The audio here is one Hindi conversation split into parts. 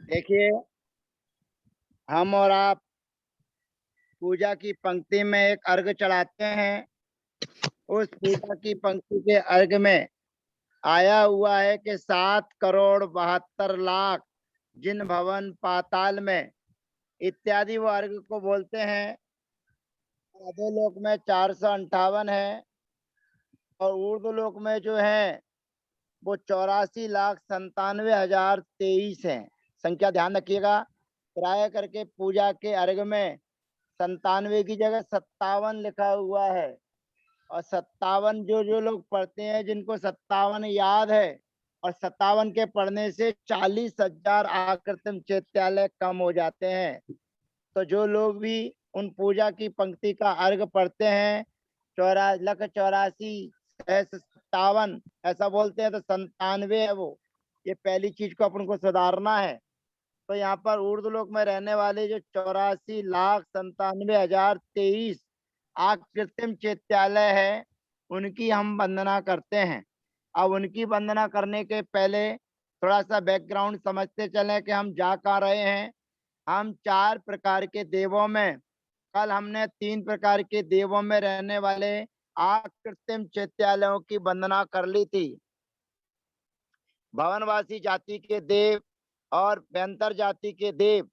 देखिए, हम और आप पूजा की पंक्ति में एक अर्घ चढ़ाते हैं। उस पूजा की पंक्ति के अर्घ में आया हुआ है कि 7 करोड़ 72 लाख जिन भवन पाताल में इत्यादि वो अर्घ को बोलते हैं। अधोलोक में 458 है और ऊर्ध्वलोक में जो है वो 84,97,023 है। संख्या ध्यान रखिएगा। प्राय करके पूजा के अर्घ में 97 की जगह 57 लिखा हुआ है और 57 जो जो लोग पढ़ते हैं, जिनको 57 याद है और 57 के पढ़ने से 40,000 आकृतिम चैत्यालय कम हो जाते हैं। तो जो लोग भी उन पूजा की पंक्ति का अर्घ पढ़ते हैं, 84,84,57 ऐसा बोलते हैं, तो 97 है वो। ये पहली चीज को अपन को सुधारना है। तो यहाँ पर ऊर्ध्वलोक में रहने वाले जो 84,97,023 आकृतिम चैत्यालय है, उनकी हम वंदना करते हैं। अब उनकी वंदना करने के पहले थोड़ा सा बैकग्राउंड समझते चलें कि हम जा कहाँ रहे हैं। हम 4 प्रकार के देवों में, कल हमने 3 प्रकार के देवों में रहने वाले आकृतिम चैत्यालयों की वंदना कर ली थी। भवनवासी जाति के देव और व्यंतर जाति के देव।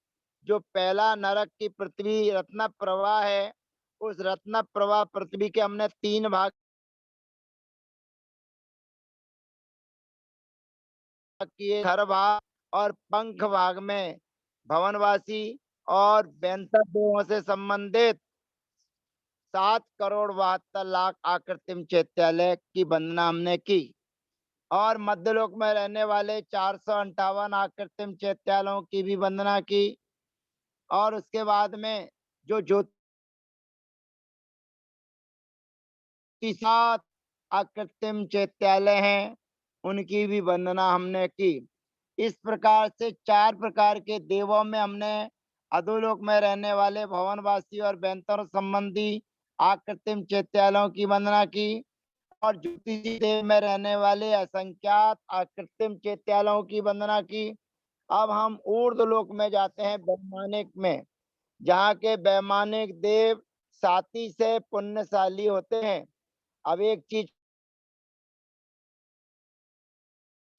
जो पहला नरक की पृथ्वी रत्न प्रवाह है, उस रत्न प्रवाह पृथ्वी के हमने 3 भाग किए। हर भाग और पंख भाग में भवनवासी और व्यंतर देवों से संबंधित 7 करोड़ 72 लाख आकृतिम चैत्यालय की वंदना हमने की और मध्यलोक में रहने वाले 458 आकृतिम चैत्यालयों की भी वंदना की। और उसके बाद में जो ज्योतिषात आकृतिम चैत्यालय हैं, उनकी भी वंदना हमने की। इस प्रकार से 4 प्रकार के देवों में हमने अधोलोक में रहने वाले भवनवासी और बैंतर संबंधी आकृतिम चैत्यालयों की वंदना की और ज्योतिषी देव में रहने वाले असंख्यात आकृतिम चैत्यालयों की वंदना की। अब हम ऊर्ध्वलोक में जाते हैं, वैमानिक में, जहाँ के वैमानिक देव साथी से पुण्यशाली होते हैं। अब एक चीज,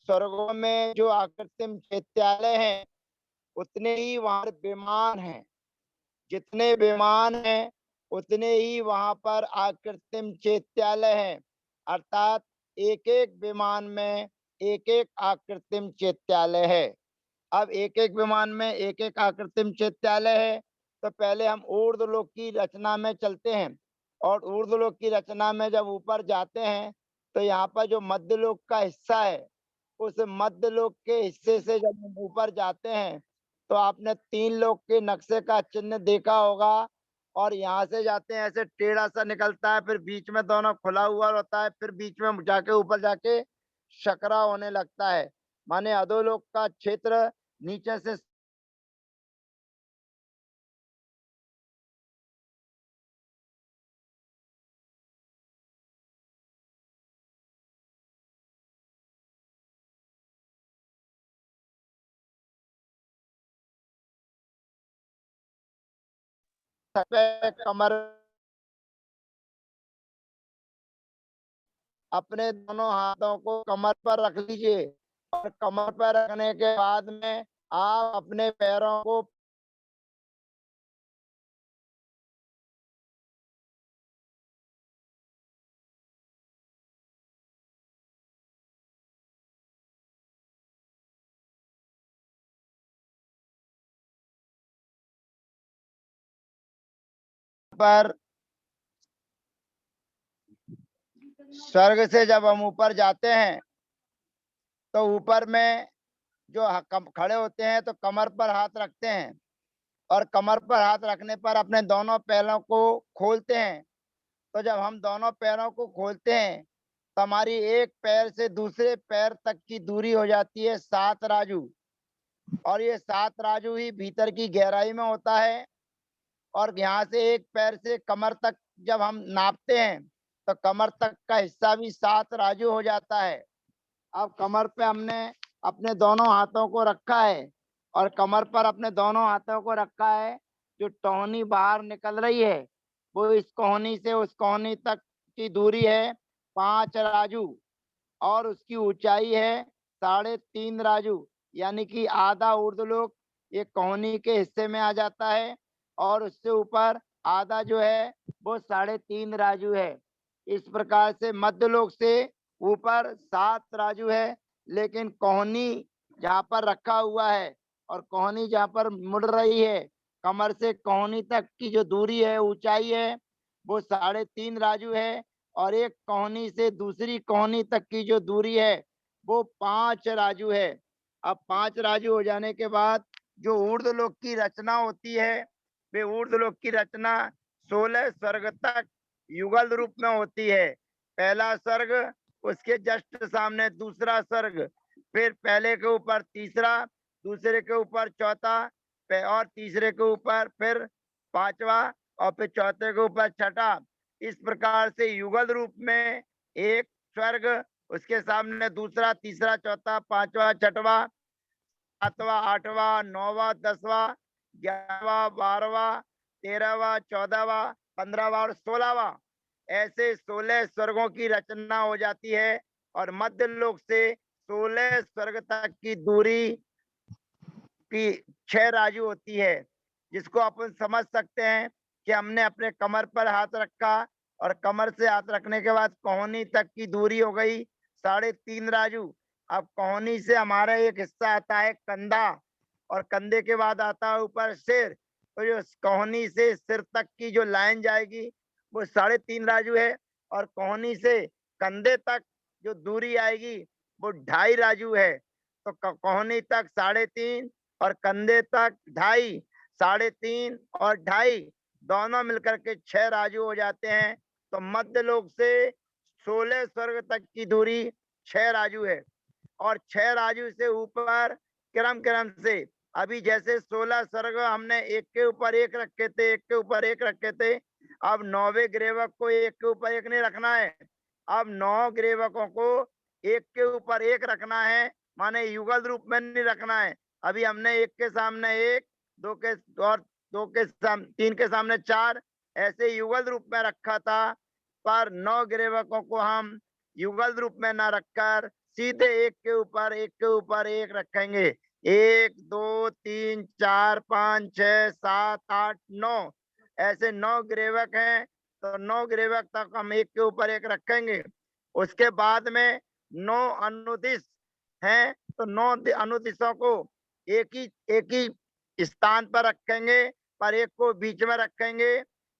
स्वर्गों में जो आकृतिम चैत्यालय हैं, उतने ही वहां विमान हैं। जितने विमान हैं, उतने ही वहां पर आकृतिम चैत्यालय हैं। अर्थात एक एक विमान में एक एक आकृतिम चैत्यालय है। अब एक एक विमान में एक एक आकृतिम चैत्यालय है, तो पहले हम ऊर्ध्वलोक की रचना में चलते हैं। और ऊर्ध्वलोक की रचना में जब ऊपर जाते हैं, तो यहाँ पर जो मध्यलोक का हिस्सा है, उस मध्यलोक के हिस्से से जब हम ऊपर जाते हैं, तो आपने 3 लोक के नक्शे का चिन्ह देखा होगा। और यहाँ से जाते हैं, ऐसे टेढ़ा सा निकलता है, फिर बीच में दोनों खुला हुआ होता है, फिर बीच में जाके ऊपर जाके सकरा होने लगता है। माने अधोलोक का क्षेत्र नीचे से कमर, अपने दोनों हाथों को कमर पर रख लीजिए और कमर पर रखने के बाद में आप अपने पैरों को पर, स्वर्ग से जब हम ऊपर जाते हैं, तो ऊपर में जो खड़े होते हैं, तो कमर पर हाथ रखते हैं और कमर पर हाथ रखने पर अपने दोनों पैरों को खोलते हैं। तो जब हम दोनों पैरों को खोलते हैं, तो हमारी एक पैर से दूसरे पैर तक की दूरी हो जाती है 7 राजू। और ये 7 राजू ही भीतर की गहराई में होता है। और यहाँ से एक पैर से कमर तक जब हम नापते हैं, तो कमर तक का हिस्सा भी 7 राजू हो जाता है। अब कमर पे हमने अपने दोनों हाथों को रखा है और कमर पर अपने दोनों हाथों को रखा है। जो टहनी बाहर निकल रही है वो इस कोहनी से उस कोहनी तक की दूरी है 5 राजू और उसकी ऊंचाई है 3.5 राजू, यानी कि आधा ऊर्ध्वलोक ये कोहनी के हिस्से में आ जाता है और उससे ऊपर आधा जो है वो 3.5 राजू है। इस प्रकार से मध्यलोक से ऊपर 7 राजू है, लेकिन कोहनी जहाँ पर रखा हुआ है और कोहनी जहाँ पर मुड़ रही है, कमर से कोहनी तक की जो दूरी है, ऊंचाई है, वो 3.5 राजू है और एक कोहनी से दूसरी कोहनी तक की जो दूरी है वो 5 राजू है। अब 5 राजू हो जाने के बाद जो ऊर्ध्वलोक की रचना होती है, वे ऊर्ध्वलोक की रचना 16 स्वर्ग तक युगल रूप में होती है। पहला स्वर्ग, उसके जस्ट सामने दूसरा स्वर्ग, फिर पहले के ऊपर तीसरा, दूसरे के ऊपर चौथा, और तीसरे के ऊपर फिर पांचवा और फिर चौथे के ऊपर छठा। इस प्रकार से युगल रूप में एक स्वर्ग, उसके सामने दूसरा, तीसरा, चौथा, पांचवा, छठवा, सातवां, आठवां, नौवां, 10वां, 11वां, 12वां, 13वां, 14वां, 15वां और 16वां, ऐसे 16 स्वर्गों की रचना हो जाती है और मध्य लोक से 16 स्वर्ग तक की दूरी की 6 राजू होती है, जिसको अपन समझ सकते हैं कि हमने अपने कमर पर हाथ रखा और कमर से हाथ रखने के बाद कोहनी तक की दूरी हो गई 3.5 राजू। अब कोहनी से हमारा एक हिस्सा आता है कंधा और कंधे के बाद आता है ऊपर सिर। तो जो कोहनी से सिर तक की जो लाइन जाएगी वो 3.5 राजू है और कोहनी से कंधे तक जो दूरी आएगी वो 2.5 राजू है। तो कोहनी तक 3.5 और कंधे तक 2.5, 3.5 और 2.5 दोनों मिलकर के 6 राजू हो जाते हैं। तो मध्य लोक से 16 स्वर्ग तक की दूरी 6 राजू है और 6 राजू से ऊपर क्रम क्रम से अभी जैसे 16 स्वर्ग हमने एक के ऊपर एक रखे थे, एक के ऊपर एक रखे थे, अब 9वें ग्रेवक को एक के ऊपर एक नहीं रखना है। अब 9 ग्रेवकों को एक के ऊपर एक रखना है, माने युगल रूप में नहीं रखना है। अभी हमने एक के सामने एक, दो के और दो के तीन के सामने 4 ऐसे युगल रूप में रखा था, पर 9 ग्रेवकों को हम युगल रूप में ना रखकर सीधे एक के ऊपर एक के ऊपर एक रखेंगे। 1 2 3 4 5 6 7 8 9 ऐसे 9 ग्रेवक हैं, तो 9 ग्रेवक तक हम एक के ऊपर एक रखेंगे। उसके बाद में 9 अनुदिश हैं, तो 9 अनुदिशों को एक ही स्थान पर रखेंगे, पर एक को बीच में रखेंगे,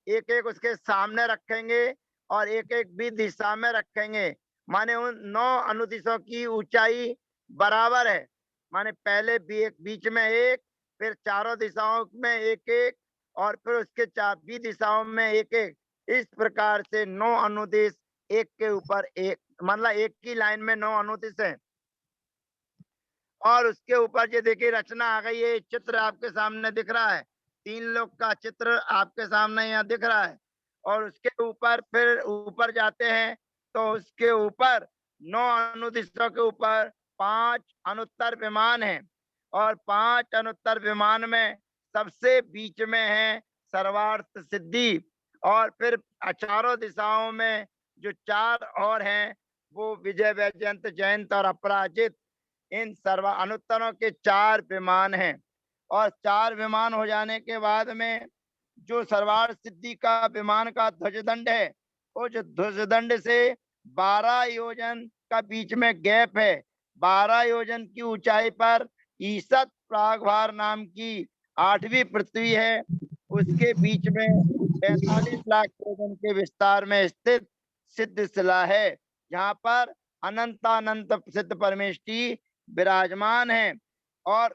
एक एक उसके सामने रखेंगे और एक एक भी दिशा में रखेंगे। माने उन 9 अनुदिशों की ऊंचाई बराबर है। माने पहले बीच में एक, फिर चारों दिशाओं में एक एक और फिर उसके चार भी दिशाओं में एक एक। इस प्रकार से 9 अनुदिश एक के ऊपर एक, मतलब एक की लाइन में 9 अनुदिश है। और उसके ऊपर ये देखिए रचना आ गई है, चित्र आपके सामने दिख रहा है, 3 लोग का चित्र आपके सामने यहाँ दिख रहा है। और उसके ऊपर फिर ऊपर जाते हैं तो उसके ऊपर 9 अनुदिशों के ऊपर 5 अनुत्तर विमान हैं और 5 अनुत्तर विमान में सबसे बीच में है सर्वार्थ सिद्धि। और फिर चारों दिशाओं में जो 4 और हैं वो विजय, वैजयंत, जयंत और अपराजित, इन सर्व अनुत्तरों के 4 विमान हैं। और 4 विमान हो जाने के बाद में जो सर्वार्थ सिद्धि का विमान का ध्वजदंड है, वो जो ध्वजदंड से 12 योजन का बीच में गैप है। 12 योजन की ऊंचाई पर ईसत प्रागभार नाम की 8वीं पृथ्वी है। उसके बीच में 45 लाख योजन के विस्तार में स्थित सिद्ध शिला है, जहाँ पर अनंतानंत सिद्ध परमेष्टि विराजमान है। और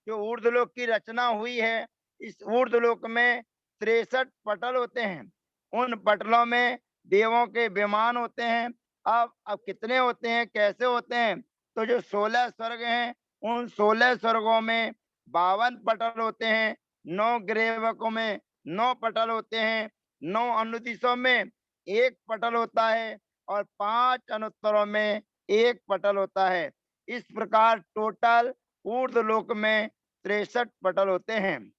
जो ऊर्ध्वलोक की रचना हुई है, इस ऊर्ध्वलोक में 63 पटल होते हैं। उन पटलों में देवों के विमान होते हैं। अब कितने होते हैं, कैसे होते हैं, तो जो 16 स्वर्ग हैं उन 16 स्वर्गों में 52 पटल होते हैं। 9 ग्रेवकों में 9 पटल होते हैं। 9 अनुदिशों में 1 पटल होता है और 5 अनुत्तरों में 1 पटल होता है। इस प्रकार टोटल ऊर्ध्वलोक में 63 पटल होते हैं।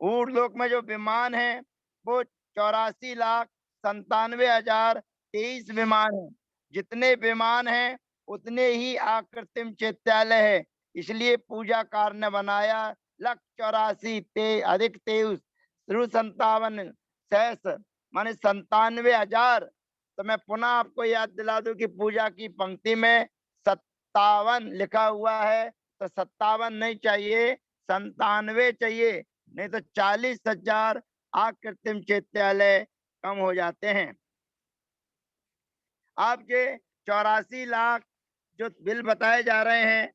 ऊर्ध्वलोक में जो विमान है वो 84,97,023 विमान है। जितने विमान हैं उतने ही आकृतिम चैत्यालय है। इसलिए पूजाकार ने बनाया 1,84 अधिक 23 57 सहस माने 97,000। तो मैं पुनः आपको याद दिला दूं कि पूजा की पंक्ति में 57 लिखा हुआ है, तो 57 नहीं चाहिए, 97 चाहिए, नहीं तो 40,000 आकृतिम चैत्यालय कम हो जाते हैं। आपके 84 लाख जो बिल बताए जा रहे हैं,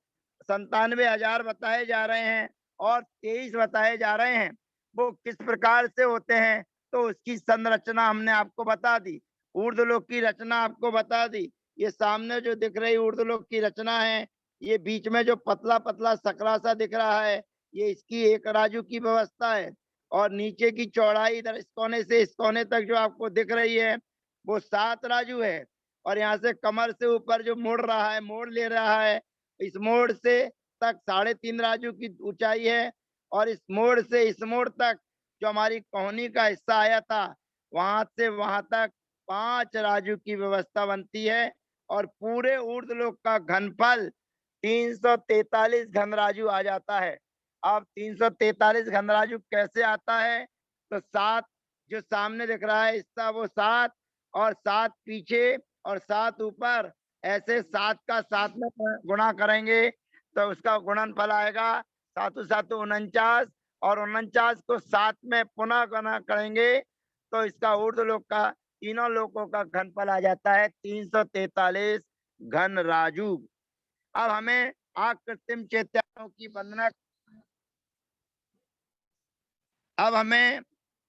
97,000 बताए जा रहे हैं और 23 बताए जा रहे हैं, वो किस प्रकार से होते हैं तो उसकी संरचना हमने आपको बता दी। ऊर्ध्वलोक की रचना आपको बता दी। ये सामने जो दिख रही ऊर्ध्वलोक की रचना है, ये बीच में जो पतला पतला सकरा सा दिख रहा है, ये इसकी एक राजू की व्यवस्था है। और नीचे की चौड़ाई इधर इस कोने से इस कोने तक जो आपको दिख रही है वो 7 राजू है। और यहाँ से कमर से ऊपर जो मुड़ रहा है, मोड़ ले रहा है, इस मोड़ से तक 3.5 राजू की ऊंचाई है। और इस मोड़ से इस मोड़ तक जो हमारी कोहनी का हिस्सा आया था, वहां से वहां तक 5 राजू की व्यवस्था बनती है। और पूरे ऊर्ध्वलोक का घनफल 343 घनराजू आ जाता है। अब 343 घनराजू कैसे आता है? तो 7 जो सामने दिख रहा है हिस्सा वो 7 और 7 पीछे और 7 ऊपर, ऐसे 7 का 7 में गुणा करेंगे तो उसका गुणनफल आएगा 7 7 49। और 49 को 7 में पुनः गुणा करेंगे तो इसका ऊर्ध्वलोक का तीनों लोकों का घनफल आ जाता है 343 घन राजू। अब हमें आकृतिम चैत्यालयों की वंदना अब हमें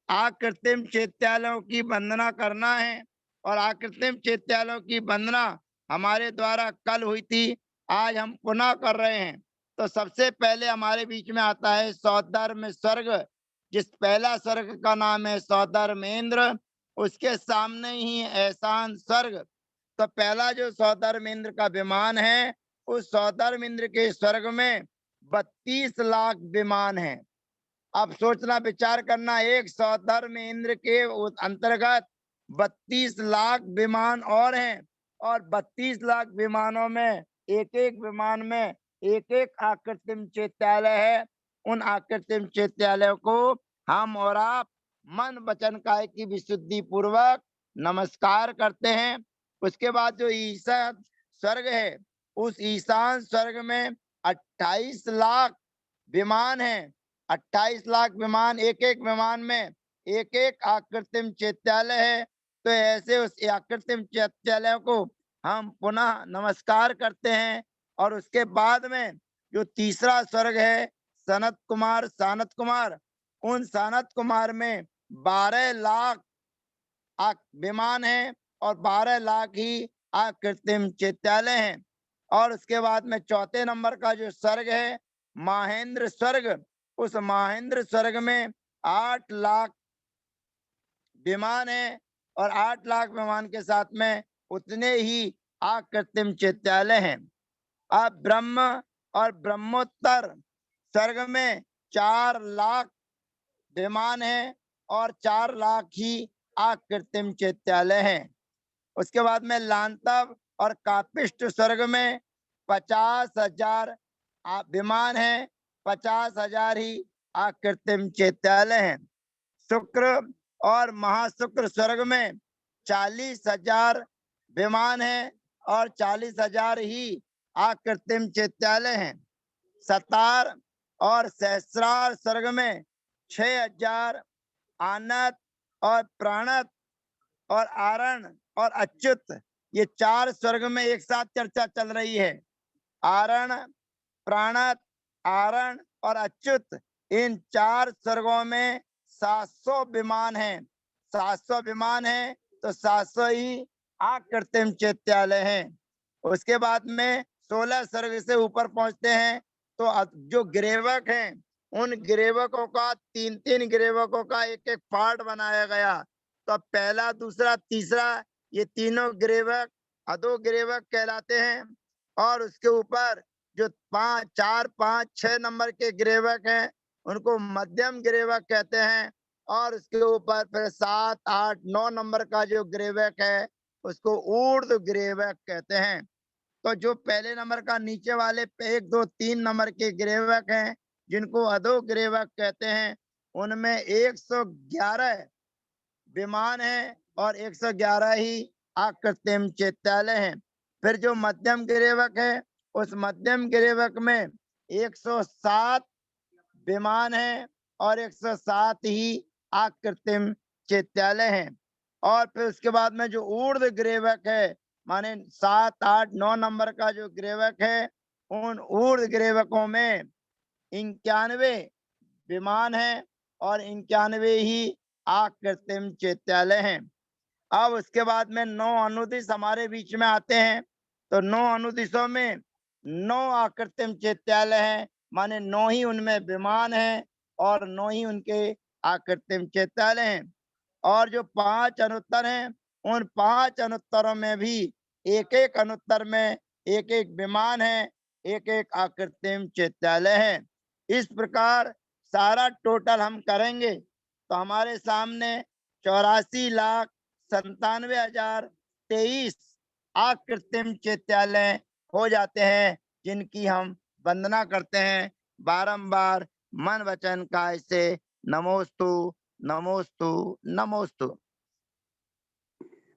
आकृतिम चैत्यालयों की वंदना करना है। और आकृतिम चैत्यालयों की वंदना हमारे द्वारा कल हुई थी, आज हम पुनः कर रहे हैं। तो सबसे पहले हमारे बीच में आता है सौधर्म स्वर्ग, जिस पहला स्वर्ग का नाम है सौधर्मेंद्र, उसके सामने ही एहसान स्वर्ग। तो पहला जो सौधर्मेंद्र का विमान है, उस सौधर्मेंद्र के स्वर्ग में 32 लाख विमान है। अब सोचना विचार करना, एक सौधर्मेंद्र के अंतर्गत 32 लाख विमान और हैं। और 32 लाख विमानों में एक एक विमान में एक एक आकृतिम चैत्यालय है। उन आकृतिम चैत्यालयों को हम और आप मन वचन काय की विशुद्धि पूर्वक नमस्कार करते हैं। उसके बाद जो ईशान स्वर्ग है, उस ईशान स्वर्ग में 28 लाख विमान हैं। 28 लाख विमान, एक एक विमान में एक एक आकृतिम चैत्यालय है। तो ऐसे उस आकृतिम चैत्यालय को हम पुनः नमस्कार करते हैं। और उसके बाद में जो तीसरा स्वर्ग है सनत कुमार सानत कुमार, उन सानत कुमार में 12 लाख विमान है और 12 लाख ही आकृतिम चैत्यालय हैं। और उसके बाद में चौथे नंबर का जो स्वर्ग है महेंद्र स्वर्ग, उस महेंद्र स्वर्ग में 8 लाख विमान है। और 8 लाख विमान के साथ में उतने ही आकृतिम चैत्यालय हैं। अब ब्रह्म और ब्रह्मोत्तर स्वर्ग में 4 लाख विमान है और 4 लाख ही आकृतिम चैत्यालय हैं। उसके बाद में लांतव और कापिष्ट स्वर्ग में 50,000 विमान है, 50,000 ही आकृतिम चैत्यालय हैं। शुक्र और महाशुक्र स्वर्ग में 40,000 विमान है और 40,000 ही आकृतिम चैत्यालय हैं। सतार और सहस्रार स्वर्ग में 6,000 आनत और प्राणत और आरण और अच्युत, ये 4 स्वर्ग में एक साथ चर्चा चल रही है। आरण, प्राणत, आरण और अच्युत, इन 4 स्वर्गों में 700 विमान हैं। 700 विमान हैं तो 700 ही आकृतिम चैत्यालय हैं। उसके बाद में 16 स्वर्ग से ऊपर पहुंचते हैं तो जो गिरेवक हैं, उन गिरेवकों का 3-3 गिरेवकों का एक एक पार्ट बनाया गया। तो पहला, दूसरा, तीसरा, ये तीनों गिरेवक अधो गिरेवक कहलाते हैं। और उसके ऊपर जो 5, 4, 5, 6 नंबर के गिरेवक हैं उनको मध्यम गिरेवक कहते हैं। और उसके ऊपर फिर 7, 8, 9 नंबर का जो गिरेवक है उसको ऊर्ध्व गिरेवक कहते हैं। तो जो पहले नंबर का नीचे वाले 1, 2, 3 नंबर के गिरेवक हैं जिनको अधो गिरेवक कहते हैं, उनमें 111 विमान है और 111 ही आकृतिम चैत्यालय हैं। फिर जो मध्यम गिरेवक है उस मध्यम गिरेवक में 107 विमान है और 107 ही आकृतिम चैत्यालय हैं। और फिर उसके बाद में जो ऊर्ध्व ग्रेवक है माने 7, 8, 9 नंबर का जो ग्रेवक है, उन ऊर्ध्व ग्रेवकों में 91 विमान है और 91 ही आकृतिम चैत्यालय हैं। अब उसके बाद में 9 अनुदिश हमारे बीच में आते हैं। तो 9 अनुदिशों में 9 आकृतिम चैत्यालय हैं, माने 9 ही उनमें विमान है और 9 ही उनके आकृतिम चैत्यालय हैं। और जो 5 अनुत्तर हैं, उन 5 अनुत्तरों में भी एक-एक अनुत्तर में एक-एक विमान है, एक-एक आकृतिम चैत्यालय है। इस प्रकार सारा टोटल हम करेंगे तो हमारे सामने 84,97,023 आकृतिम चैत्यालय हो जाते हैं, जिनकी हम वंदना करते हैं बारंबार मन वचन काय से। नमोस्तु नमोस्तु नमोस्तु।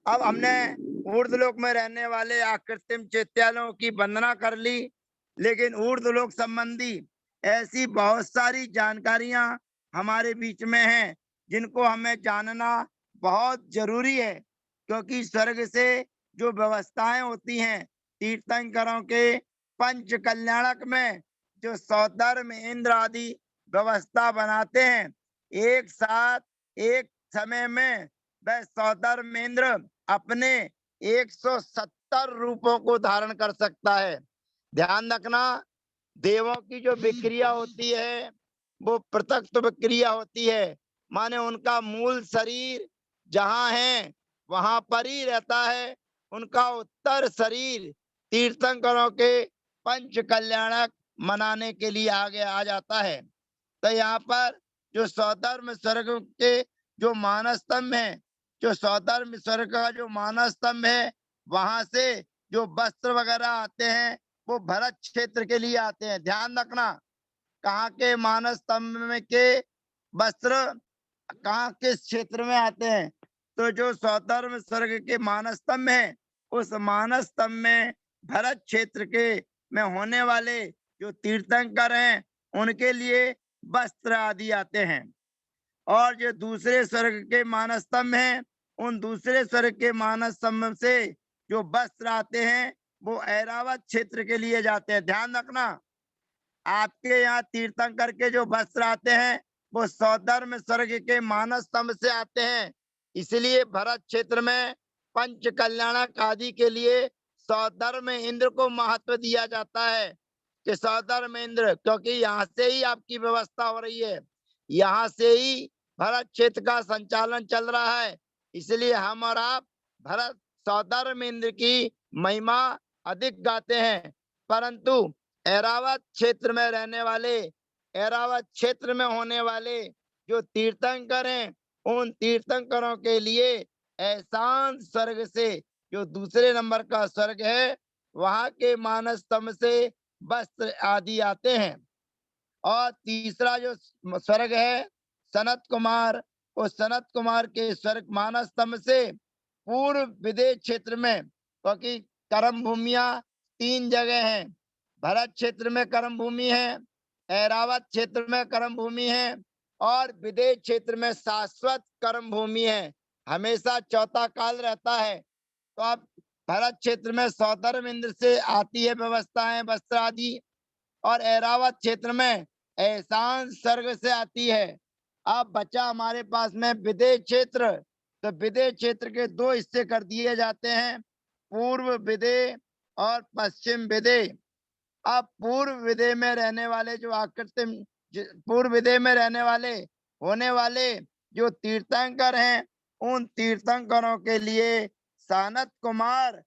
अब हमने ऊर्ध्वलोक में रहने वाले आकृतिम चैत्यालयों की वंदना कर ली, लेकिन ऊर्ध्वलोक संबंधी ऐसी बहुत सारी जानकारियां हमारे बीच में हैं जिनको हमें जानना बहुत जरूरी है। क्योंकि स्वर्ग से जो व्यवस्थाएं होती हैं तीर्थंकरों के पंच कल्याणक में, जो सौधर्म इंद्र आदि व्यवस्था बनाते हैं, एक साथ एक समय में वह सौधर्म इंद्र अपने 170 रूपों को धारण कर सकता है। ध्यान रखना, देवों की जो विक्रिया होती है वो पृथक विक्रिया होती है, माने उनका मूल शरीर जहां है वहां पर ही रहता है। उनका उत्तर शरीर तीर्थंकरों के पंच कल्याणक मनाने के लिए आगे आ जाता है। तो यहाँ पर जो सौधर्म स्वर्ग के जो मानस स्तंभ है, जो सौधर्म स्वर्ग का जो मानस स्तंभ है, वहां से जो वस्त्र वगैरह आते हैं वो भरत क्षेत्र के लिए आते हैं। ध्यान रखना, कहाँ के मानस स्तंभ में के वस्त्र कहाँ किस क्षेत्र में आते हैं। तो जो सौधर्म स्वर्ग के मानस स्तंभ है, उस मानस स्तंभ में भरत क्षेत्र के में होने वाले जो तीर्थंकर हैं उनके लिए वस्त्र आदि आते हैं। और जो दूसरे स्वर्ग के मानस स्तंभ हैं, उन दूसरे स्वर्ग के मानस स्तंभ से जो वस्त्र आते हैं वो ऐरावत क्षेत्र के लिए जाते हैं। ध्यान रखना, आपके यहाँ तीर्थंकर के जो वस्त्र आते हैं वो सौधर्म स्वर्ग के मानस स्तंभ से आते हैं। इसलिए भरत क्षेत्र में पंच कल्याणक आदि के लिए सौधर्म इंद्र को महत्व दिया जाता है कि सौधर्म इंद्र, क्योंकि यहाँ से ही आपकी व्यवस्था हो रही है, यहाँ से ही भरत क्षेत्र का संचालन चल रहा है। इसलिए हम और आप भरत सौधर्म इंद्र की महिमा अधिक गाते हैं। परंतु ऐरावत क्षेत्र में रहने वाले, ऐरावत क्षेत्र में होने वाले जो तीर्थंकर हैं, उन तीर्थंकरों के लिए एहसान स्वर्ग से जो दूसरे नंबर का स्वर्ग है वहां के मानस स्तंभ से वस्त्र आदि आते हैं। और तीसरा जो स्वर्ग है सनत कुमार, उस सनत कुमार के स्वर्ग मानस स्तंभ से पूर्व विदेश क्षेत्र में, क्योंकि कर्म भूमिया 3 जगह हैं। भरत क्षेत्र में कर्म भूमि है, ऐरावत क्षेत्र में कर्म भूमि है और विदेश क्षेत्र में शाश्वत कर्म भूमि है, हमेशा चौथा काल रहता है। तो अब भरत क्षेत्र में सौधर्म इंद्र से आती है व्यवस्थाएं वस्त्र आदि, और ऐरावत क्षेत्र में एहसान स्वर्ग से आती है। अब बचा हमारे पास में विदेश क्षेत्र। तो विदेश क्षेत्र के 2 हिस्से कर दिए जाते हैं, पूर्व विदेह और पश्चिम विदेह। अब पूर्व विदेह में रहने वाले जो आकृतिम, पूर्व विदेह में रहने वाले होने वाले जो तीर्थंकर हैं, उन तीर्थंकरों के लिए सानत कुमार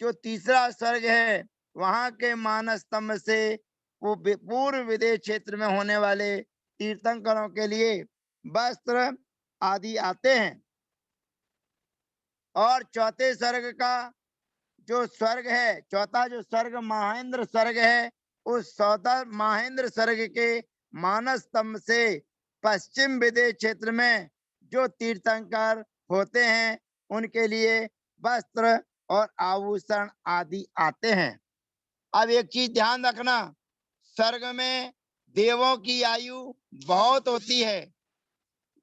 जो तीसरा स्वर्ग है वहां के मानस स्तंभ से वो पूर्व विदेश क्षेत्र में होने वाले तीर्थंकरों के लिए वस्त्र आदि आते हैं। और चौथे स्वर्ग का जो स्वर्ग है, चौथा जो स्वर्ग महेंद्र स्वर्ग है, उस चौथा महेंद्र स्वर्ग के मानस स्तंभ से पश्चिम विदेश क्षेत्र में जो तीर्थंकर होते हैं उनके लिए वस्त्र और आभूषण आदि आते हैं। अब एक चीज ध्यान रखना, स्वर्ग में देवों की आयु बहुत होती है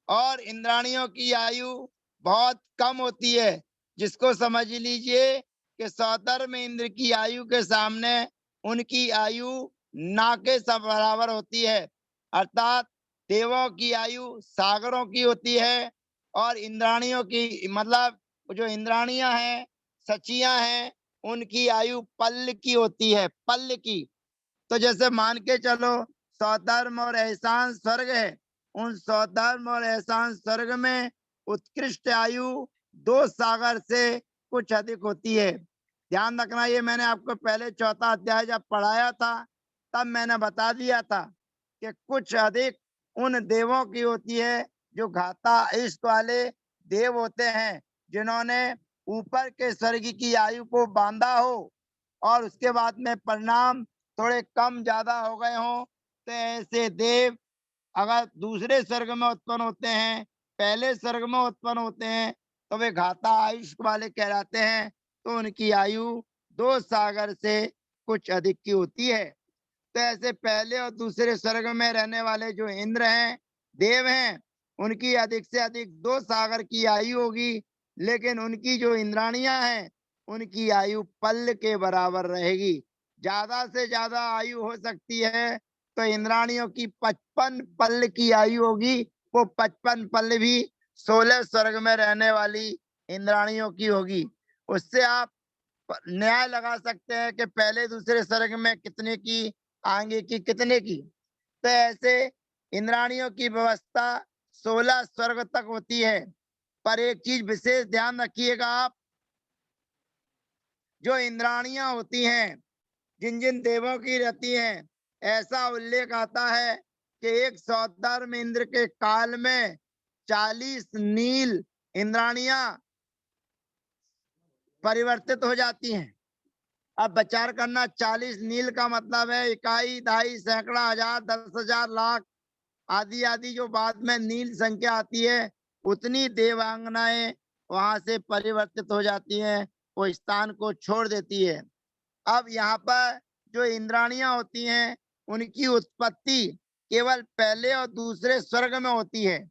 और इंद्राणियों की आयु बहुत कम होती है। जिसको समझ लीजिए कि सौधर्म इंद्र की आयु के सामने उनकी आयु ना के सब बराबर होती है। अर्थात देवों की आयु सागरों की होती है और इंद्राणियों की मतलब जो इंद्राणियां हैं, सचियां हैं, उनकी आयु पल्ल की होती है, पल्ल की। तो जैसे मान के चलो सौधर्म और एहसान स्वर्ग है, उन सौधर्म और एहसान स्वर्ग में उत्कृष्ट आयु दो सागर से कुछ अधिक होती है। ध्यान रखना, ये मैंने आपको पहले चौथा अध्याय जब पढ़ाया था तब मैंने बता दिया था कि कुछ अधिक उन देवों की होती है जो घाता इष्ट वाले देव होते हैं, जिन्होंने ऊपर के स्वर्ग की आयु को बांधा हो और उसके बाद में परिणाम थोड़े कम ज्यादा हो गए हों, तो ऐसे देव अगर दूसरे स्वर्ग में उत्पन्न होते हैं, पहले स्वर्ग में उत्पन्न होते हैं, तो वे घाता आयुष वाले कहलाते हैं। तो उनकी आयु दो सागर से कुछ अधिक की होती है। तो ऐसे पहले और दूसरे स्वर्ग में रहने वाले जो इंद्र हैं, देव हैं, उनकी अधिक से अधिक दो सागर की आयु होगी। लेकिन उनकी जो इंद्राणियां हैं, उनकी आयु पल्ल के बराबर रहेगी। ज्यादा से ज्यादा आयु हो सकती है तो इंद्राणियों की 55 पल्ल की आयु होगी। वो 55 पल्ल भी 16 स्वर्ग में रहने वाली इंद्राणियों की होगी। उससे आप न्याय लगा सकते हैं कि पहले दूसरे स्वर्ग में कितने की, आगे की कितने की। तो ऐसे इंद्राणियों की व्यवस्था 16 स्वर्ग तक होती है। पर एक चीज विशेष ध्यान रखिएगा आप, जो इंद्राणियां होती हैं, जिन जिन देवों की रहती हैं, ऐसा उल्लेख आता है कि एक सौधर्म इंद्र के काल में 40 नील इंद्राणियां परिवर्तित हो जाती हैं। अब विचार करना, 40 नील का मतलब है इकाई, दहाई, सैकड़ा, हजार, 10,000, लाख आदि आदि जो बाद में नील संख्या आती है, उतनी देवांगनाएं वहां से परिवर्तित हो जाती हैं, वो स्थान को छोड़ देती है। अब यहाँ पर जो इंद्राणियां होती हैं, उनकी उत्पत्ति केवल पहले और दूसरे स्वर्ग में होती है।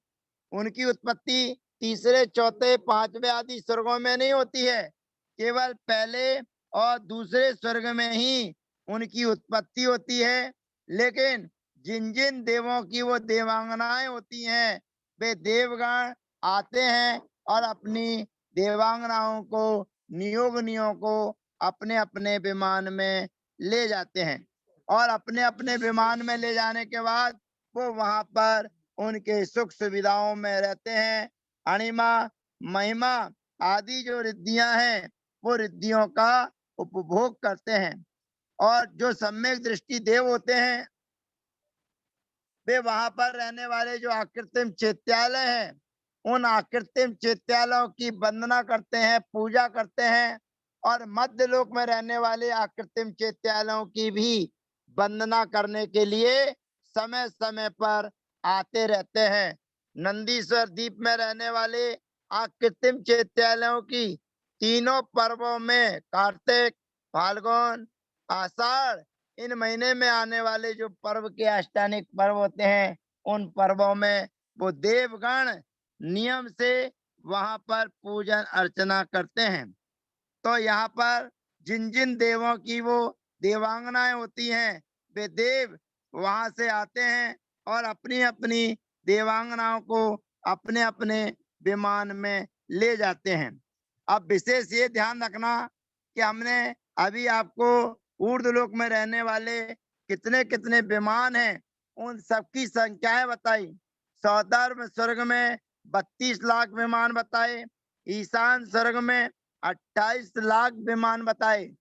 उनकी उत्पत्ति तीसरे, चौथे, पांचवे आदि स्वर्गों में नहीं होती है। केवल पहले और दूसरे स्वर्ग में ही उनकी उत्पत्ति होती है। लेकिन जिन जिन देवों की वो देवांगनाएं होती हैं, वे देवगण आते हैं और अपनी देवांगनाओं को, नियोगनियों को अपने अपने विमान में ले जाते हैं। और अपने अपने विमान में ले जाने के बाद वो वहां पर उनके सुख सुविधाओं में रहते हैं। अणिमा, महिमा आदि जो रिद्धियां हैं, वो रिद्धियों का उपभोग करते हैं। और जो सम्यक दृष्टि देव होते हैं, वे वहां पर रहने वाले जो आकृतिम चैत्यालय हैं, उन आकृतिम चैत्यालयों की वंदना करते हैं, पूजा करते हैं। और मध्य लोक में रहने वाले आकृतिम चैत्यालयों की भी वंदना करने के लिए समय समय पर आते रहते हैं। नंदीश्वर द्वीप में रहने वाले आकृतिम चैत्यालयों की तीनों पर्वों में, कार्तिक, फाल्गुन, आषाढ़, इन महीने में आने वाले जो पर्व के अष्टानिक पर्व होते हैं, उन पर्वों में वो देवगण नियम से वहां पर पूजन अर्चना करते हैं। तो यहाँ पर जिन जिन देवों की वो देवांगनाएं होती हैं, वे देव वहां से आते हैं और अपनी अपनी देवांगनाओं को अपने अपने विमान में ले जाते हैं। अब विशेष ये ध्यान रखना कि हमने अभी आपको ऊर्ध्वलोक में रहने वाले कितने कितने विमान हैं, उन सबकी संख्याएं बताई। सौधर्म स्वर्ग में 32 लाख विमान बताए, ईशान स्वर्ग में 28 लाख विमान बताए।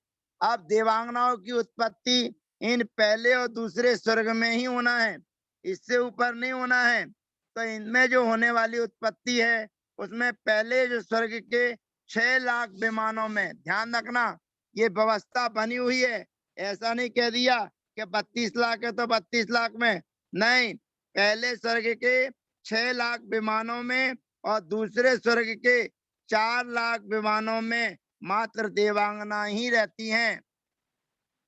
अब देवांगनाओं की उत्पत्ति इन पहले और दूसरे स्वर्ग में ही होना है, इससे ऊपर नहीं होना है। तो इनमें जो होने वाली उत्पत्ति है उसमें पहले जो स्वर्ग के 6 लाख विमानों में, ध्यान रखना ये व्यवस्था बनी हुई है, ऐसा नहीं कह दिया कि 32 लाख है तो 32 लाख में नहीं, पहले स्वर्ग के 6 लाख विमानों में और दूसरे स्वर्ग के 4 लाख विमानों में मात्र देवांगना ही रहती हैं।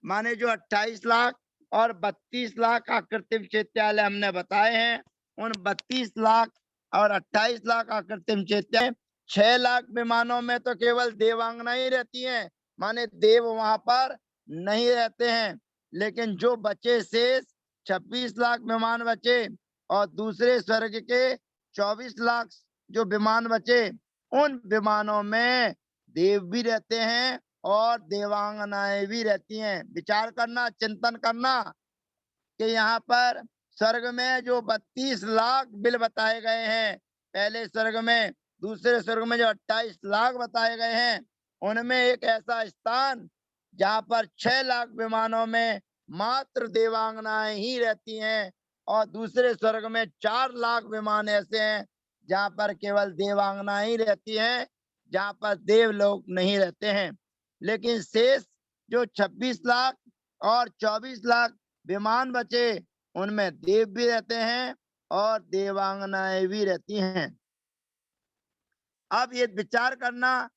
माने जो 28 लाख और 32 लाख आकृतिम चैत्यालय हमने बताए हैं, उन 32 लाख और 28 लाख आकृतिम चैत्यालय 6 लाख विमानों में तो केवल देवांगना ही रहती हैं, माने देव वहां पर नहीं रहते हैं। लेकिन जो बचे शेष 26 लाख विमान बचे और दूसरे स्वर्ग के 24 लाख जो विमान बचे, उन विमानों में देव भी रहते हैं और देवांगनाएं भी रहती हैं। विचार करना, चिंतन करना कि यहाँ पर स्वर्ग में जो 32 लाख बिल बताए गए हैं पहले स्वर्ग में, दूसरे स्वर्ग में जो 28 लाख बताए गए हैं, उनमें एक ऐसा स्थान जहाँ पर 6 लाख विमानों में मात्र देवांगनाएं ही रहती हैं और दूसरे स्वर्ग में 4 लाख विमान ऐसे हैं जहाँ पर केवल देवांगना ही रहती हैं, जहाँ पर देव लोग नहीं रहते हैं। लेकिन शेष जो 26 लाख और 24 लाख विमान बचे, उनमें देव भी रहते हैं और देवांगनाएं भी रहती हैं। अब ये विचार करना,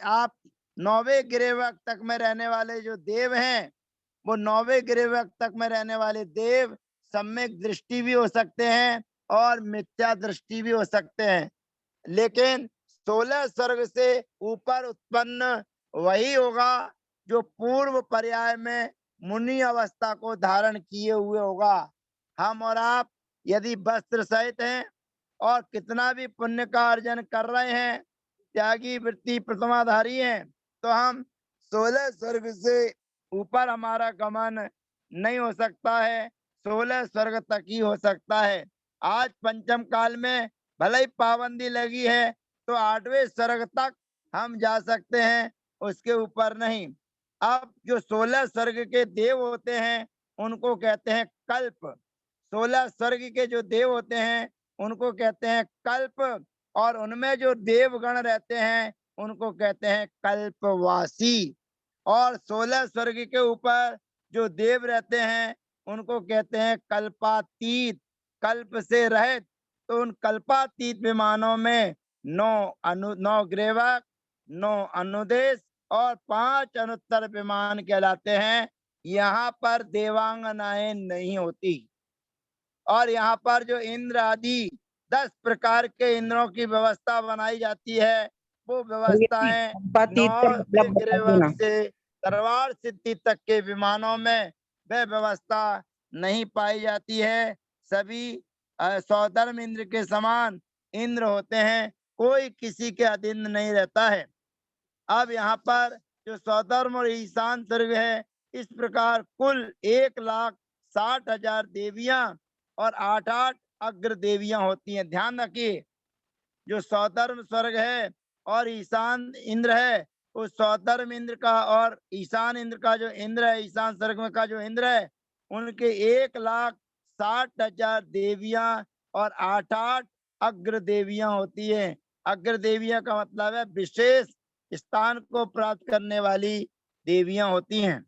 आप 9वें गिरेवक तक में रहने वाले जो देव हैं, वो 9वें गिरेवक तक में रहने वाले देव सम्यक दृष्टि भी हो सकते हैं और मिथ्या दृष्टि भी हो सकते हैं। लेकिन 16 स्वर्ग से ऊपर उत्पन्न वही होगा जो पूर्व पर्याय में मुनि अवस्था को धारण किए हुए होगा। हम और आप यदि वस्त्र सहित हैं और कितना भी पुण्य का अर्जन कर रहे हैं, त्यागी वृत्ति प्रथमाधारी हैं, तो हम 16 स्वर्ग से ऊपर हमारा गमन नहीं हो सकता है, 16 स्वर्ग तक ही हो सकता है। आज पंचम काल में भले ही पाबंदी लगी है तो 8वें स्वर्ग तक हम जा सकते हैं, उसके ऊपर नहीं। अब जो 16 स्वर्ग के देव होते हैं उनको कहते हैं कल्प। 16 स्वर्ग के जो देव होते हैं उनको कहते हैं कल्प, और उनमें जो देवगण रहते हैं उनको कहते हैं कल्पवासी। और 16 स्वर्ग के ऊपर जो देव रहते हैं उनको कहते हैं कल्पातीत, कल्प से रहित। तो उन कल्पातीत विमानों में 9 ग्रेवक, 9 अनुदेश और 5 अनुत्तर विमान कहलाते हैं। यहाँ पर देवांगनाएं नहीं होती और यहाँ पर जो इंद्र आदि 10 प्रकार के इंद्रों की व्यवस्था बनाई जाती है, वो भैया जी, व्यवस्थाएं संपातीत का 9 मतलब बता गिरेवक देना। से तरवार सिद्धि तक के विमानों में वह व्यवस्था नहीं पाई जाती है। सभी सौधर्म इंद्र के समान इंद्र होते हैं, कोई किसी के अधीन नहीं रहता है। अब यहाँ पर जो सौधर्म और ईशान स्वर्ग है, इस प्रकार कुल 1,60,000 देवियां और 8-8 अग्र देवियां होती हैं। ध्यान रखिए, जो सौधर्म स्वर्ग है और ईशान इंद्र है, उस सौधर्म इंद्र का और ईशान इंद्र का जो इंद्र है, ईशान स्वर्ग में का जो इंद्र है, उनके 1,60,000 देवियां और 8-8 अग्र देवियां होती है। अग्र देवियां का मतलब है विशेष स्थान को प्राप्त करने वाली देवियां होती हैं।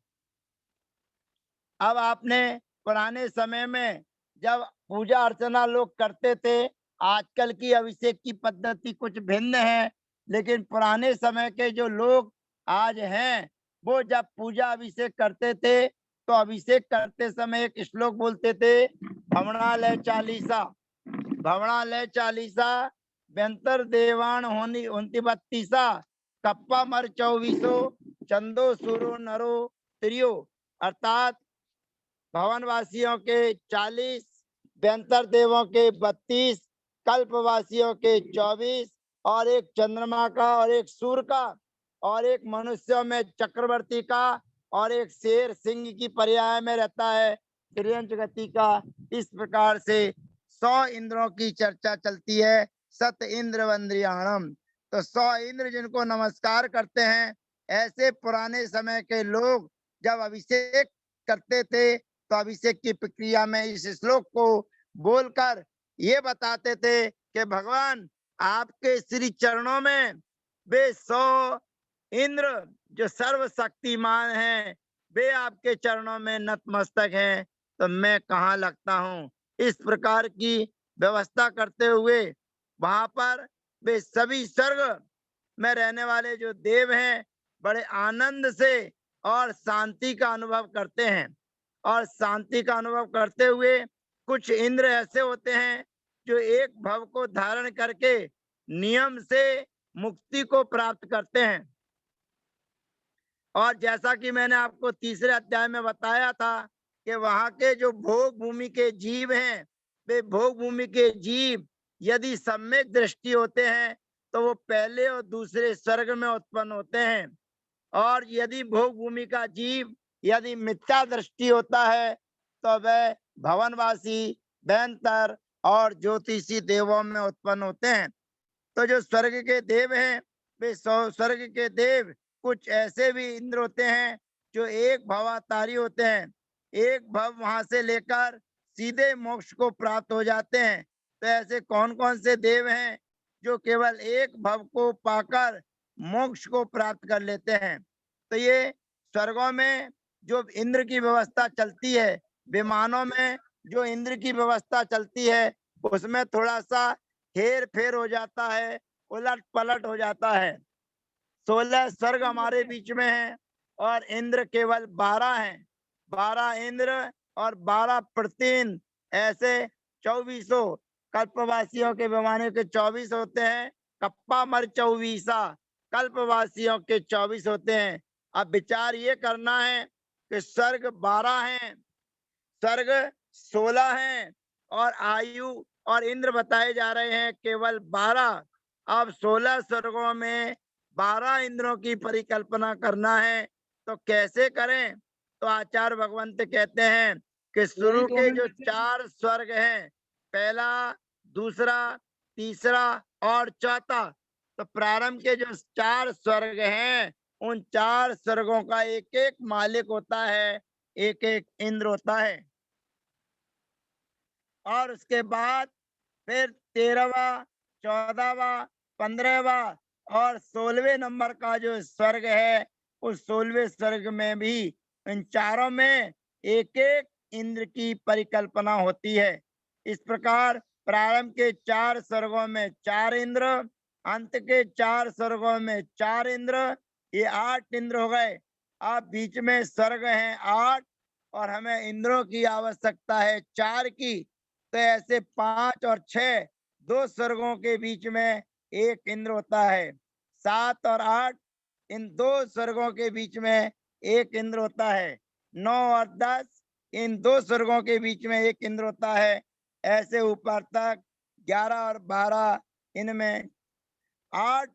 अब आपने पुराने समय में जब पूजा अर्चना लोग करते थे, आजकल की अभिषेक की पद्धति कुछ भिन्न है, लेकिन पुराने समय के जो लोग आज हैं, वो जब पूजा अभिषेक करते थे तो अभिषेक करते समय एक श्लोक बोलते थे, भवनालय चालीसा। भवनालय चालीसा व्यंतर देवान होनी 29 कप्पा मर 24 चंदो सूरो नरो त्रियो, अर्थात भवन वासियों के 40, व्यंतर देवों के 32, कल्पवासियों के 24 और एक चंद्रमा का और एक सूर्य का और एक मनुष्यों में चक्रवर्ती का और एक शेर सिंह की पर्याय में रहता है त्रियंच गति का। इस प्रकार से 100 इंद्रों की चर्चा चलती है। सत इंद्र वंद्रियाणम, तो 100 इंद्र जिनको नमस्कार करते हैं ऐसे पुराने समय के लोग जब अभिषेक करते थे, तो अभिषेक की प्रक्रिया में इस श्लोक को बोलकर ये बताते थे कि भगवान आपके श्री चरणों में वे 100 इंद्र जो सर्वशक्तिमान हैं, वे आपके चरणों में नतमस्तक हैं, तो मैं कहाँ लगता हूँ। इस प्रकार की व्यवस्था करते हुए वहां पर वे सभी स्वर्ग में रहने वाले जो देव हैं, बड़े आनंद से और शांति का अनुभव करते हैं। और शांति का अनुभव करते हुए कुछ इंद्र ऐसे होते हैं जो एक भव को धारण करके नियम से मुक्ति को प्राप्त करते हैं। और जैसा कि मैंने आपको तीसरे अध्याय में बताया था कि वहां के जो भोग भूमि के जीव हैं, वे भोग भूमि के जीव यदि सम्यक दृष्टि होते हैं, तो वो पहले और दूसरे स्वर्ग में उत्पन्न होते हैं। और यदि भोग भूमि का जीव यदि मिथ्या दृष्टि होता है, तो वह भवनवासी, बैंतर और ज्योतिषी देवों में उत्पन्न होते हैं। तो जो स्वर्ग के देव हैं, वे स्वर्ग के देव कुछ ऐसे भी इंद्र होते हैं जो एक भवातारी होते हैं। एक भव वहां से लेकर सीधे मोक्ष को प्राप्त हो जाते हैं। तो ऐसे कौन कौन से देव हैं जो केवल एक भव को पाकर मोक्ष को प्राप्त कर लेते हैं। तो ये स्वर्गों में जो इंद्र की व्यवस्था चलती है, विमानों में जो इंद्र की व्यवस्था चलती है, उसमें थोड़ा सा हेर फेर हो जाता है, उलट पलट हो जाता है। 16 स्वर्ग हमारे बीच में हैं और इंद्र केवल 12 हैं। 12 इंद्र और 12 प्रतिन, ऐसे 2400 कल्पवासियों के पैमाने के 24 होते हैं। कप्पा मर 24 कल्पवासियों के 24 होते हैं। अब विचार ये करना है कि स्वर्ग 12 हैं, स्वर्ग 16 हैं और आयु और इंद्र बताए जा रहे हैं केवल 12। अब 16 स्वर्गों में 12 इंद्रों की परिकल्पना करना है, तो कैसे करें। तो आचार्य भगवंत कहते हैं कि शुरू के जो 4 स्वर्ग हैं, पहला, दूसरा, तीसरा और चौथा, तो प्रारंभ के जो 4 स्वर्ग हैं, उन 4 स्वर्गों का एक एक मालिक होता है, एक एक इंद्र होता है। और उसके बाद फिर 13वां, 14वां, 15वां और 16वें नंबर का जो स्वर्ग है, उस 16वें स्वर्ग में भी इन चारों में एक एक इंद्र की परिकल्पना होती है। इस प्रकार प्रारंभ के 4 स्वर्गों में 4 इंद्र, अंत के 4 स्वर्गों में 4 इंद्र, ये 8 इंद्र हो गए। अब बीच में स्वर्ग हैं 8 और हमें इंद्रों की आवश्यकता है 4 की। तो ऐसे 5 और 6, 2 स्वर्गों के बीच में एक इंद्र होता है। 7 और 8, इन 2 स्वर्गों के बीच में एक इंद्र होता है। 9 और 10, इन 2 स्वर्गों के बीच में एक इंद्र होता है। ऐसे ऊपर तक 11 और 12, इनमें 8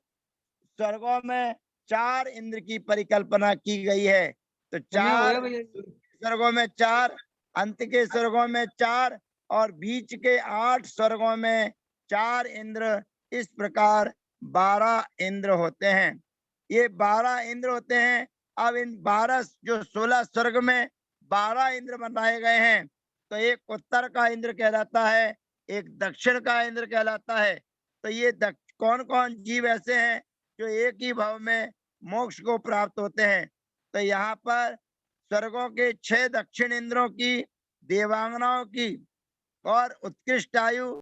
स्वर्गों में 4 इंद्र की परिकल्पना की गई है। तो 4 स्वर्गों में 4, अंत के स्वर्गों में 4 और बीच के 8 स्वर्गों में 4 इंद्र, इस प्रकार 12 इंद्र होते हैं। ये 12 इंद्र होते हैं। अब इन 12 जो 16 स्वर्ग में 12 इंद्र बनाए गए हैं, तो एक उत्तर का इंद्र कहलाता है, एक दक्षिण का इंद्र कहलाता है। तो ये कौन कौन जीव ऐसे हैं जो एक ही भाव में मोक्ष को प्राप्त होते हैं। तो यहाँ पर स्वर्गों के 6 दक्षिण इंद्रों की, देवांगनाओं की और उत्कृष्ट आयु